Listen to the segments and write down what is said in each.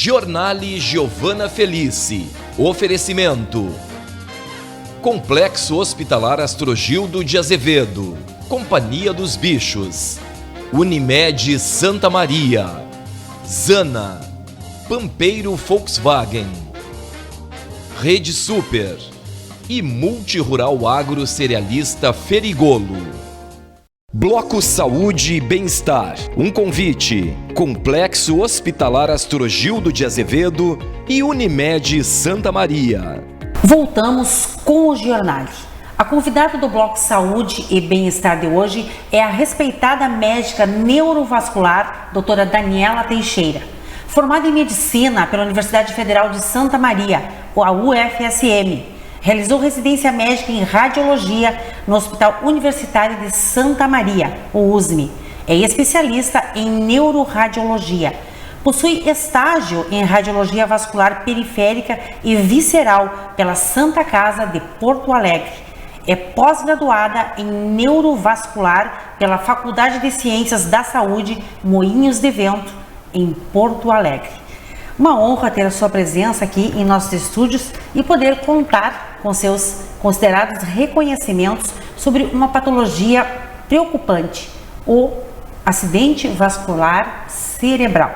Giornale Giovana Felice. Oferecimento: Complexo Hospitalar Astrogildo de Azevedo, Companhia dos Bichos, Unimed Santa Maria, Zana, Pampeiro Volkswagen, Rede Super e Multirural Agro Cerealista Ferigolo. Bloco Saúde e Bem-Estar. Um convite: Complexo Hospitalar Astrogildo de Azevedo e Unimed Santa Maria. Voltamos com o Giornale. A convidada do Bloco Saúde e Bem-Estar de hoje é a respeitada médica neurovascular, doutora Daniela Teixeira. Formada em Medicina pela Universidade Federal de Santa Maria, a UFSM. Realizou residência médica em Radiologia no Hospital Universitário de Santa Maria, o USM. É especialista em Neuroradiologia. Possui estágio em Radiologia Vascular Periférica e Visceral pela Santa Casa de Porto Alegre. É pós-graduada em Neurovascular pela Faculdade de Ciências da Saúde Moinhos de Vento, em Porto Alegre. Uma honra ter a sua presença aqui em nossos estúdios e poder contar com seus considerados reconhecimentos sobre uma patologia preocupante, o acidente vascular cerebral.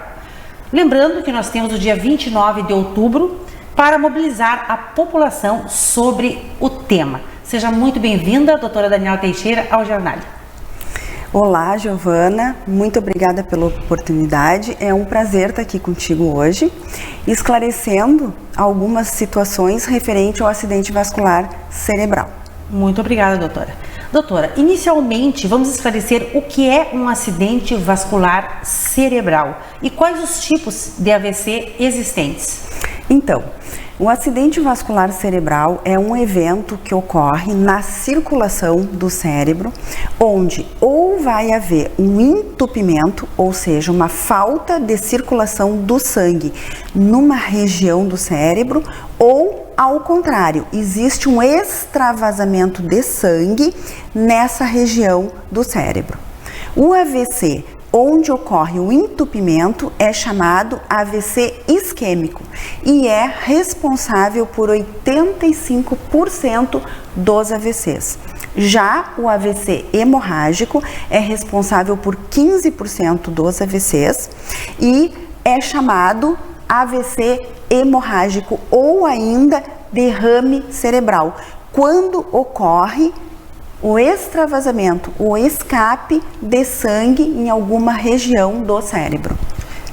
Lembrando que nós temos o dia 29 de outubro para mobilizar a população sobre o tema. Seja muito bem-vinda, doutora Daniela Teixeira, ao Giornale. Olá, Giovana, muito obrigada pela oportunidade. É um prazer estar aqui contigo hoje, esclarecendo algumas situações referentes ao acidente vascular cerebral. Muito obrigada, doutora. Doutora, inicialmente vamos esclarecer o que é um acidente vascular cerebral e quais os tipos de AVC existentes. Então, o acidente vascular cerebral é um evento que ocorre na circulação do cérebro, onde ou vai haver um entupimento, ou seja, uma falta de circulação do sangue numa região do cérebro, ou ao contrário, existe um extravasamento de sangue nessa região do cérebro. O AVC, onde ocorre o entupimento, é chamado AVC isquêmico e é responsável por 85% dos AVCs. Já o AVC hemorrágico é responsável por 15% dos AVCs e é chamado AVC hemorrágico ou ainda derrame cerebral, quando ocorre o extravasamento, o escape de sangue em alguma região do cérebro.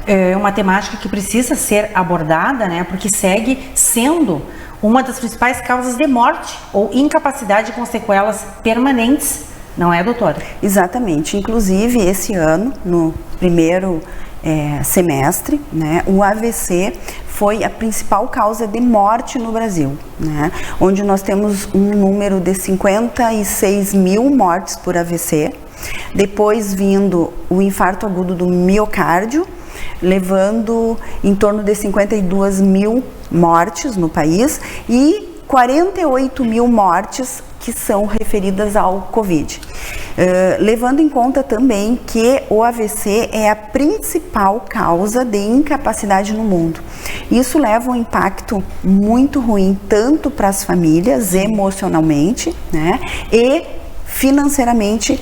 É uma temática que precisa ser abordada, né? Porque segue sendo uma das principais causas de morte ou incapacidade com sequelas permanentes, não é, doutora? Exatamente. Inclusive, esse ano, no primeiro semestre, né, o AVC foi a principal causa de morte no Brasil, né? Onde nós temos um número de 56 mil mortes por AVC, depois vindo o infarto agudo do miocárdio, levando em torno de 52 mil mortes no país e 48 mil mortes que são referidas ao Covid. Levando em conta também que o AVC é a principal causa de incapacidade no mundo. Isso leva um impacto muito ruim tanto para as famílias emocionalmente, né, e financeiramente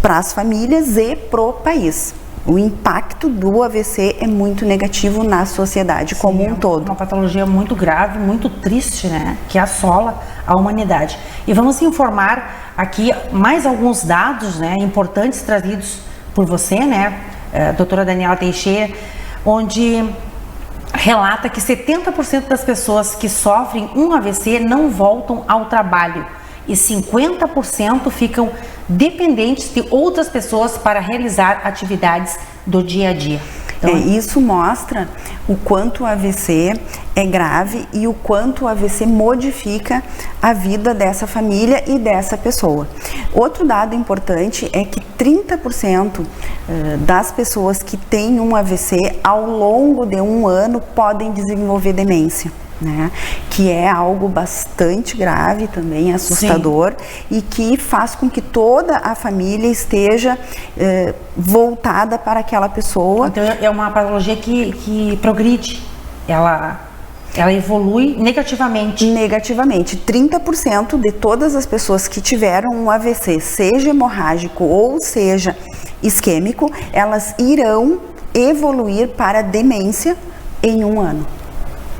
para as famílias e para o país. O impacto do AVC é muito negativo na sociedade como um todo. Uma patologia muito grave, muito triste, né? Que assola a humanidade. E vamos informar aqui mais alguns dados, né, importantes trazidos por você, né, doutora Daniela Teixeira, onde relata que 70% das pessoas que sofrem um AVC não voltam ao trabalho e 50% ficam dependentes de outras pessoas para realizar atividades do dia a dia. Então, isso mostra o quanto o AVC é grave e o quanto o AVC modifica a vida dessa família e dessa pessoa. Outro dado importante é que 30% das pessoas que têm um AVC ao longo de um ano podem desenvolver demência, né? Que é algo bastante grave também, assustador. Sim. E que faz com que toda a família esteja voltada para aquela pessoa. Então é uma patologia que progride. ela evolui negativamente. Negativamente. 30% de todas as pessoas que tiveram um AVC, seja hemorrágico ou seja isquêmico, elas irão evoluir para demência em 1 ano.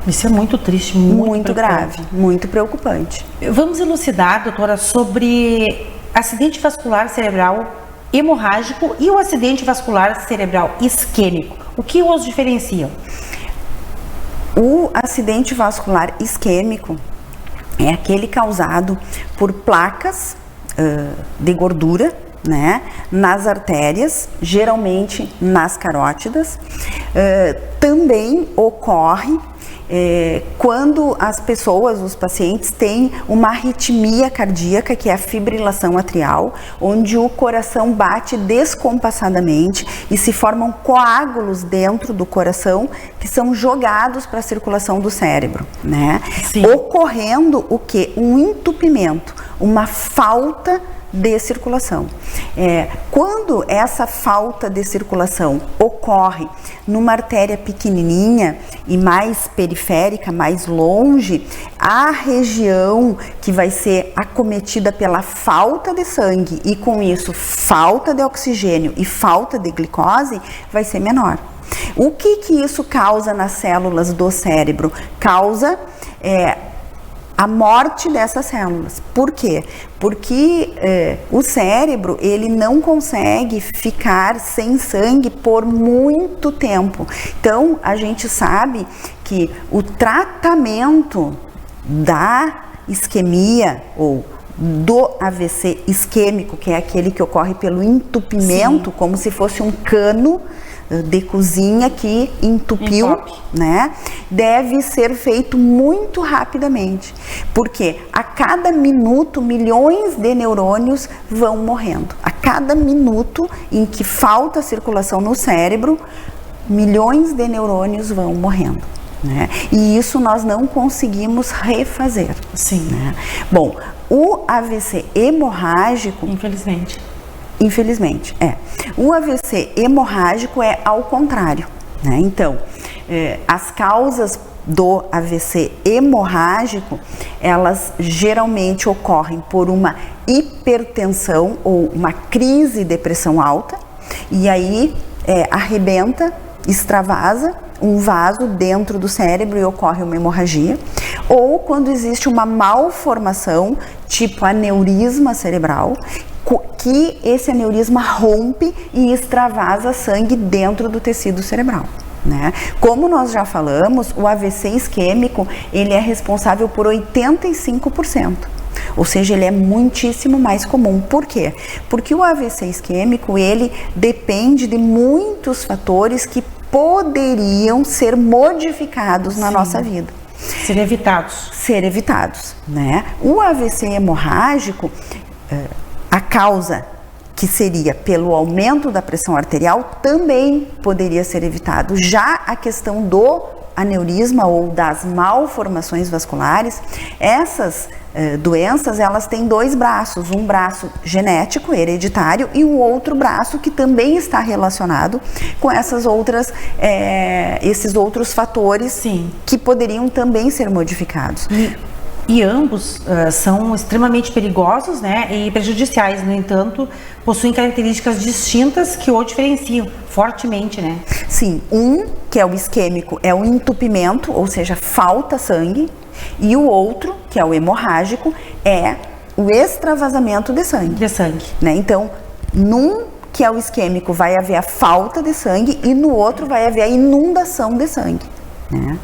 Isso é muito triste, muito grave, muito preocupante. Vamos elucidar, doutora, sobre acidente vascular cerebral hemorrágico e o acidente vascular cerebral isquêmico. O que os diferenciam? O acidente vascular isquêmico é aquele causado por placas de gordura, né, nas artérias, geralmente nas carótidas. Também ocorre quando as pessoas, os pacientes, têm uma arritmia cardíaca, que é a fibrilação atrial, onde o coração bate descompassadamente e se formam coágulos dentro do coração que são jogados para a circulação do cérebro, né? Sim. Ocorrendo o quê? Um entupimento, uma falta de circulação. Quando essa falta de circulação ocorre numa artéria pequenininha e mais periférica, mais longe, a região que vai ser acometida pela falta de sangue e com isso falta de oxigênio e falta de glicose vai ser menor. O que isso causa nas células do cérebro? Causa a morte dessas células. Por quê? Porque o cérebro, ele não consegue ficar sem sangue por muito tempo. Então, a gente sabe que o tratamento da isquemia ou do AVC isquêmico, que é aquele que ocorre pelo entupimento, como se fosse um cano de cozinha que entupiu, né? Deve ser feito muito rapidamente, porque a cada minuto milhões de neurônios vão morrendo. A cada minuto em que falta circulação no cérebro, milhões de neurônios vão morrendo, né? E isso nós não conseguimos refazer. Sim. Né? Bom, o AVC hemorrágico, Infelizmente, o AVC hemorrágico é ao contrário, né? Então, as causas do AVC hemorrágico, elas geralmente ocorrem por uma hipertensão ou uma crise de pressão alta, e aí arrebenta, extravasa um vaso dentro do cérebro e ocorre uma hemorragia, ou quando existe uma malformação, tipo aneurisma cerebral, que esse aneurisma rompe e extravasa sangue dentro do tecido cerebral, né? Como nós já falamos, o AVC isquêmico, ele é responsável por 85%. Ou seja, ele é muitíssimo mais comum. Por quê? Porque o AVC isquêmico, ele depende de muitos fatores que poderiam ser modificados na nossa vida. Ser evitados, né? O AVC hemorrágico, a causa que seria pelo aumento da pressão arterial também poderia ser evitado. Já a questão do aneurisma ou das malformações vasculares, essas doenças, elas têm 2 braços, um braço genético, hereditário, e um outro braço que também está relacionado com essas outras, esses outros fatores, sim, que poderiam também ser modificados. E ambos são extremamente perigosos, né, e prejudiciais. No entanto, possuem características distintas que o diferenciam fortemente, né? Sim, um, que é o isquêmico, é o entupimento, ou seja, falta sangue, e o outro, que é o hemorrágico, é o extravasamento de sangue. Né? Então, num que é o isquêmico, vai haver a falta de sangue, e no outro vai haver a inundação de sangue. Né?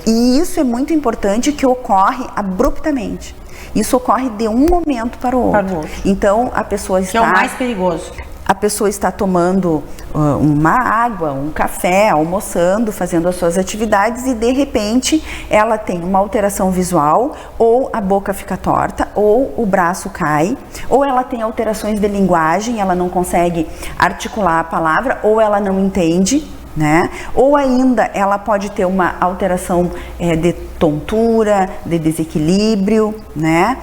E isso é muito importante, que ocorre abruptamente. Isso ocorre de um momento para o outro. Então a pessoa está... Que é o mais perigoso. A pessoa está tomando uma água, um café, almoçando, fazendo as suas atividades e de repente ela tem uma alteração visual, ou a boca fica torta, ou o braço cai, ou ela tem alterações de linguagem, ela não consegue articular a palavra, ou ela não entende, né? Ou ainda ela pode ter uma alteração de tontura, de desequilíbrio, né?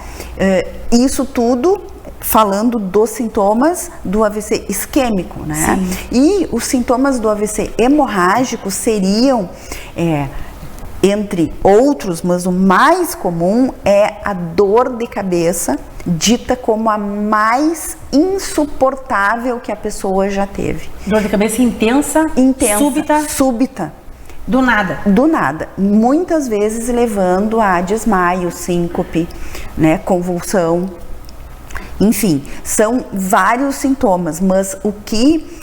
Isso tudo falando dos sintomas do AVC isquêmico, né? Sim. E os sintomas do AVC hemorrágico seriam entre outros, mas o mais comum é a dor de cabeça, dita como a mais insuportável que a pessoa já teve. Dor de cabeça intensa, súbita. Do nada. Do nada. Muitas vezes levando a desmaio, síncope, né, convulsão. Enfim, são vários sintomas, mas o que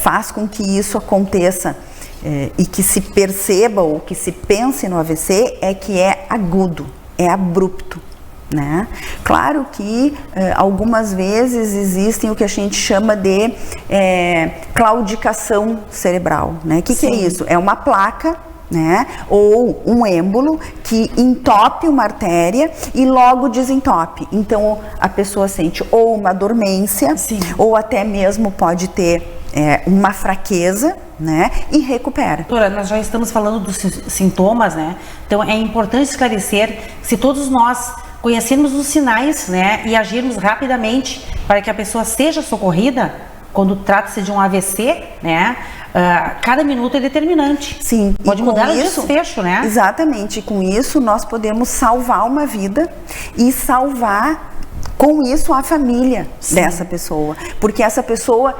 faz com que isso aconteça e que se perceba ou que se pense no AVC é que é agudo, é abrupto, né? Claro que algumas vezes existem o que a gente chama de claudicação cerebral, né? O que é isso? É uma placa, né? Ou um êmbolo que entope uma artéria e logo desentope. Então a pessoa sente ou uma dormência, ou até mesmo pode ter uma fraqueza, né? E recupera. Doutora, nós já estamos falando dos sintomas, né? Então é importante esclarecer se todos nós conhecermos os sinais, né? E agirmos rapidamente para que a pessoa seja socorrida quando trata-se de um AVC, né? Cada minuto é determinante. Sim. Pode mudar o desfecho, né? Exatamente. Com isso nós podemos salvar uma vida e salvar com isso a família dessa pessoa, porque essa pessoa,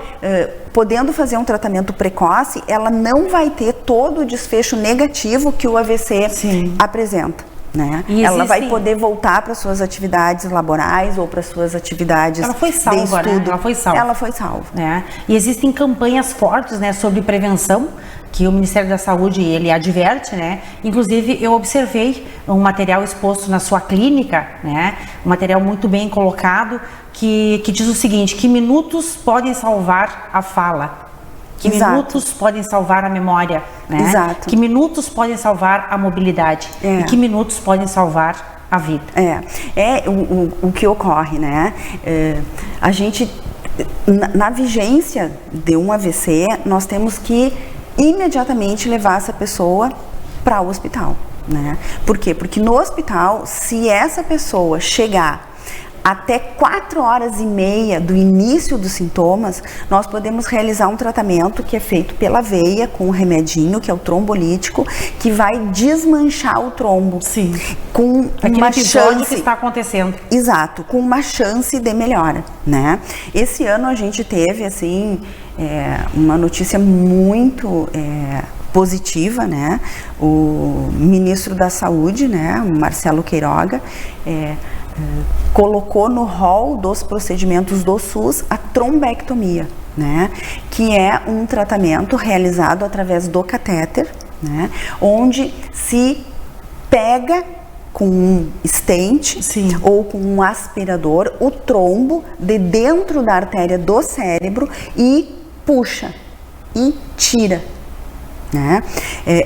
podendo fazer um tratamento precoce, ela não vai ter todo o desfecho negativo que o AVC apresenta, né? Ela vai poder voltar para suas atividades laborais ou para suas atividades de estudo. Né? Ela foi salva. Né? E existem campanhas fortes, né, sobre prevenção, que o Ministério da Saúde, ele adverte, né? Inclusive, eu observei um material exposto na sua clínica, né? Um material muito bem colocado, que diz o seguinte, que minutos podem salvar a fala, que minutos podem salvar a memória, né? Que minutos podem salvar a mobilidade e que minutos podem salvar a vida. O que ocorre, né? A gente, na vigência de um AVC, nós temos que imediatamente levar essa pessoa para o hospital, né? Por quê? Porque no hospital, se essa pessoa chegar até 4h30 do início dos sintomas, nós podemos realizar um tratamento que é feito pela veia com um remedinho, que é o trombolítico, que vai desmanchar o trombo. Com uma chance que está acontecendo. Exato, com uma chance de melhora, né? Esse ano a gente teve, assim, uma notícia muito positiva, né? O ministro da Saúde, né, o Marcelo Queiroga, colocou no rol dos procedimentos do SUS a trombectomia, né? Que é um tratamento realizado através do catéter, né? Onde se pega com um stent ou com um aspirador o trombo de dentro da artéria do cérebro e puxa e tira, né?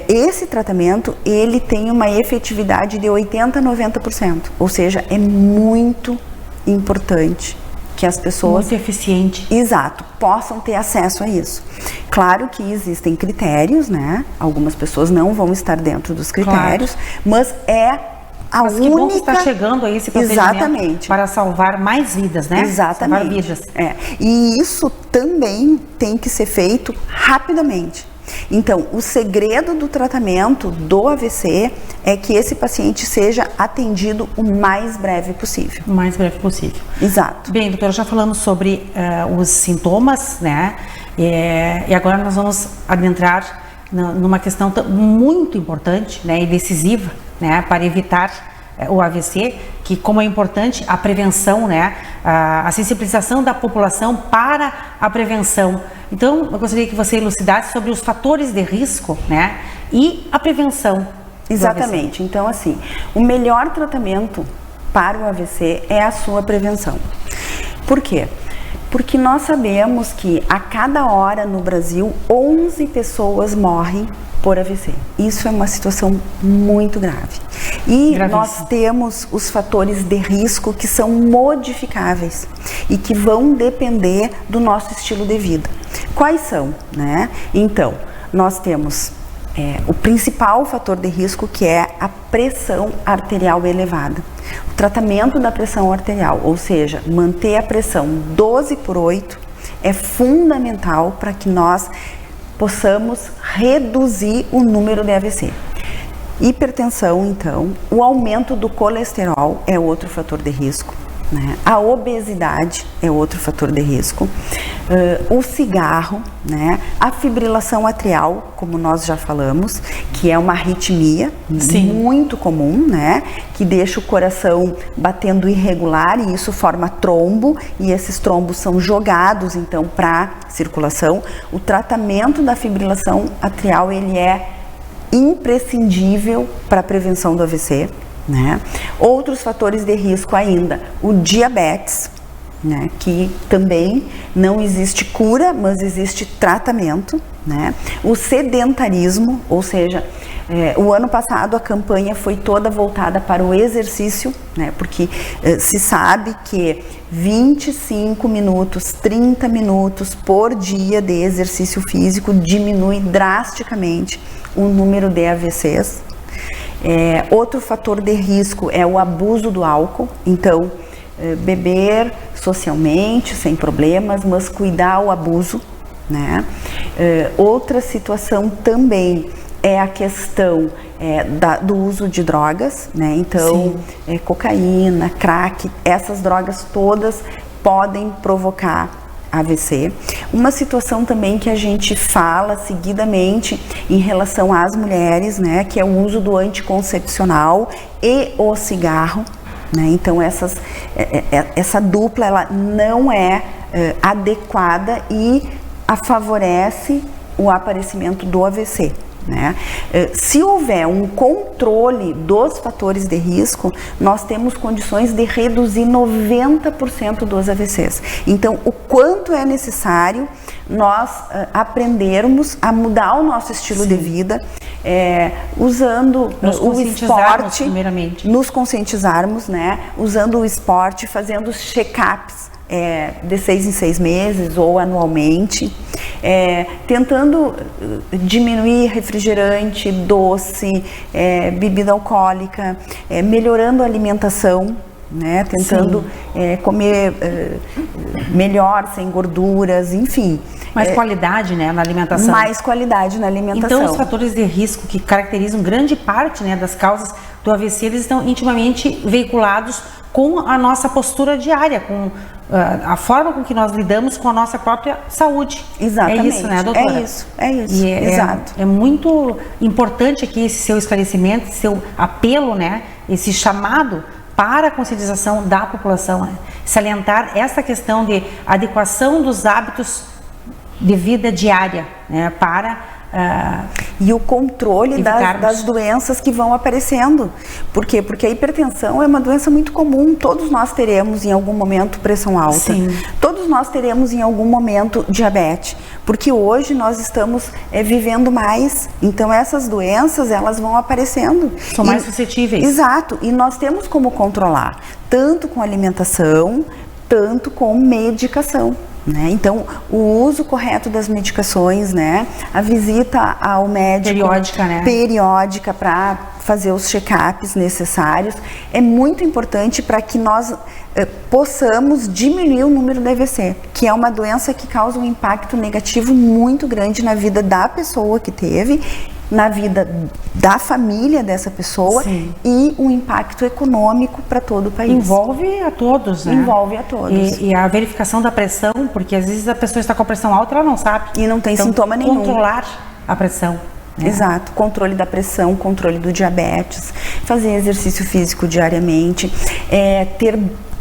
Esse tratamento, ele tem uma efetividade de 80% a 90%, ou seja, é muito importante que as pessoas... Muito eficiente. Exato, possam ter acesso a isso. Claro que existem critérios, né? Algumas pessoas não vão estar dentro dos critérios, mas Mas que bom que está chegando aí esse procedimento para salvar mais vidas, né? Exatamente. Salvar vidas. E isso também tem que ser feito rapidamente. Então, o segredo do tratamento do AVC é que esse paciente seja atendido o mais breve possível. O mais breve possível. Exato. Bem, doutora, já falamos sobre os sintomas, né? E agora nós vamos adentrar numa questão muito importante, né, e decisiva, né, para evitar o AVC, que como é importante a prevenção, né, a sensibilização da população para a prevenção. Então, eu gostaria que você elucidasse sobre os fatores de risco, né, e a prevenção. Exatamente. Então, assim, o melhor tratamento para o AVC é a sua prevenção. Por quê? Porque nós sabemos que a cada hora no Brasil, 11 pessoas morrem por AVC. Isso é uma situação muito grave. E nós temos os fatores de risco que são modificáveis e que vão depender do nosso estilo de vida. Quais são, né? Então, nós temos o principal fator de risco, que é a pressão arterial elevada. O tratamento da pressão arterial, ou seja, manter a pressão 12/8, é fundamental para que nós possamos reduzir o número de AVC. Hipertensão, então, o aumento do colesterol é outro fator de risco, né? A obesidade é outro fator de risco, o cigarro, né? A fibrilação atrial, como nós já falamos, que é uma arritmia muito comum, né? Que deixa o coração batendo irregular e isso forma trombo, e esses trombos são jogados então para circulação. O tratamento da fibrilação atrial, ele é imprescindível para a prevenção do AVC, né? Outros fatores de risco ainda, o diabetes, né? Que também não existe cura, mas existe tratamento, né? O sedentarismo, ou seja, o ano passado a campanha foi toda voltada para o exercício, né? Porque se sabe que 25 minutos, 30 minutos por dia de exercício físico diminui drasticamente o número de AVCs. Outro fator de risco é o abuso do álcool, então beber socialmente, sem problemas, mas cuidar o abuso, né? Outra situação também é a questão do uso de drogas, né? Então, cocaína, crack, essas drogas todas podem provocar AVC. Uma situação também que a gente fala seguidamente em relação às mulheres, né, que é o uso do anticoncepcional e o cigarro, né? Então essa dupla ela não é adequada e favorece o aparecimento do AVC, né? Se houver um controle dos fatores de risco, nós temos condições de reduzir 90% dos AVCs. Então, o quanto é necessário nós aprendermos a mudar o nosso estilo de vida, usando o esporte, nos conscientizarmos, né? Usando o esporte, fazendo os check-ups de 6 em 6 meses ou anualmente, tentando diminuir refrigerante, doce, bebida alcoólica, melhorando a alimentação, né? Tentando comer melhor, sem gorduras, enfim. Mais qualidade, né, na alimentação. Mais qualidade na alimentação. Então, os fatores de risco que caracterizam grande parte, né, das causas do AVC, eles estão intimamente veiculados com a nossa postura diária, com a forma com que nós lidamos com a nossa própria saúde. Exatamente. É isso, né, doutora? É isso, exato. É muito importante aqui esse seu esclarecimento, esse seu apelo, né, esse chamado para a conscientização da população, né? Salientar essa questão de adequação dos hábitos de vida diária, né, para e o controle das doenças que vão aparecendo. Por quê? Porque a hipertensão é uma doença muito comum. Todos nós teremos em algum momento pressão alta. Sim. Todos nós teremos em algum momento diabetes. Porque hoje nós estamos vivendo mais. Então essas doenças, elas vão aparecendo. São mais suscetíveis. Exato. E nós temos como controlar. Tanto com alimentação, tanto com medicação. Né? Então, o uso correto das medicações, né? A visita ao médico periódica para fazer os check-ups necessários é muito importante para que nós possamos diminuir o número de AVC, que é uma doença que causa um impacto negativo muito grande na vida da pessoa que teve, na vida da família dessa pessoa. Sim. E um impacto econômico para todo o país. Envolve a todos, né? Envolve a todos. E a verificação da pressão, porque às vezes a pessoa está com a pressão alta e ela não sabe. E não tem sintoma nenhum. Controlar a pressão. Exato, controle da pressão, controle do diabetes, fazer exercício físico diariamente,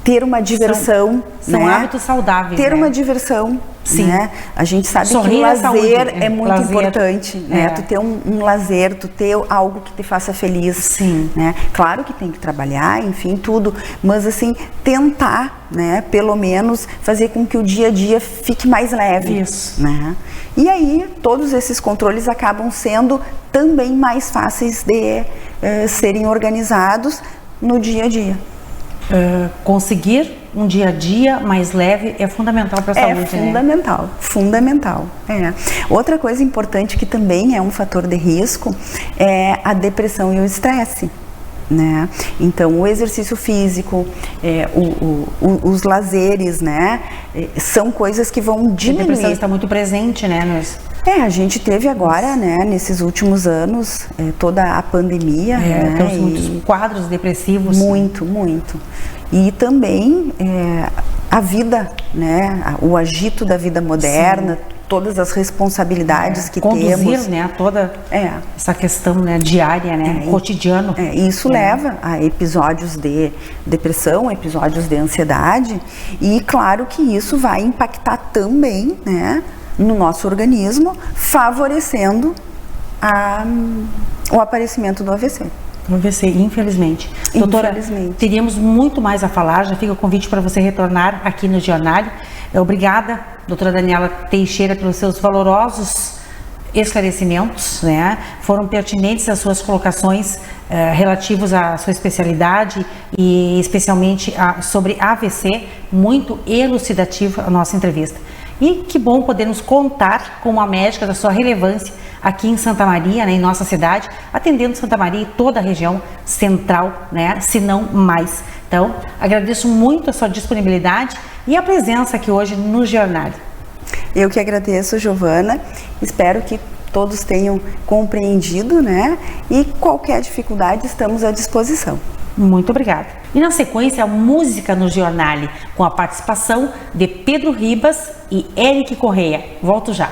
ter uma diversão. São hábitos saudáveis. Ter uma diversão. Sim. Né? A gente sabe que o lazer é muito importante, né? Tu ter um lazer, tu ter algo que te faça feliz. Sim. Né? Claro que tem que trabalhar, enfim, tudo, mas assim, tentar, né, pelo menos fazer com que o dia a dia fique mais leve. Isso. Né? E aí, todos esses controles acabam sendo também mais fáceis de serem organizados no dia a dia. Conseguir um dia a dia mais leve é fundamental para a saúde. Fundamental. Outra coisa importante que também é um fator de risco é a depressão e o estresse. Né? Então, o exercício físico, os lazeres, né? São coisas que vão diminuir. A depressão está muito presente, né? A gente teve agora, né, nesses últimos anos, toda a pandemia, né, temos muitos quadros depressivos. Muito. E também a vida, né, o agito da vida moderna, sim, todas as responsabilidades que conduzir, temos. Né, toda essa questão, né, diária, né, cotidiano. Isso leva a episódios de depressão, episódios de ansiedade, e claro que isso vai impactar também, né, no nosso organismo, favorecendo o aparecimento do AVC. O AVC, infelizmente. Doutora, teríamos muito mais a falar, já fica o convite para você retornar aqui no Jornal. Obrigada, doutora Daniela Teixeira, pelos seus valorosos esclarecimentos, né? Foram pertinentes as suas colocações relativos à sua especialidade e especialmente sobre AVC, muito elucidativa a nossa entrevista. E que bom podermos contar com uma médica da sua relevância aqui em Santa Maria, né, em nossa cidade, atendendo Santa Maria e toda a região central, né, se não mais. Então, agradeço muito a sua disponibilidade e a presença aqui hoje no Jornal. Eu que agradeço, Giovana. Espero que todos tenham compreendido, né, e qualquer dificuldade estamos à disposição. Muito obrigada. E na sequência, a música no Jornal, com a participação de Pedro Ribas e Eric Correia. Volto já.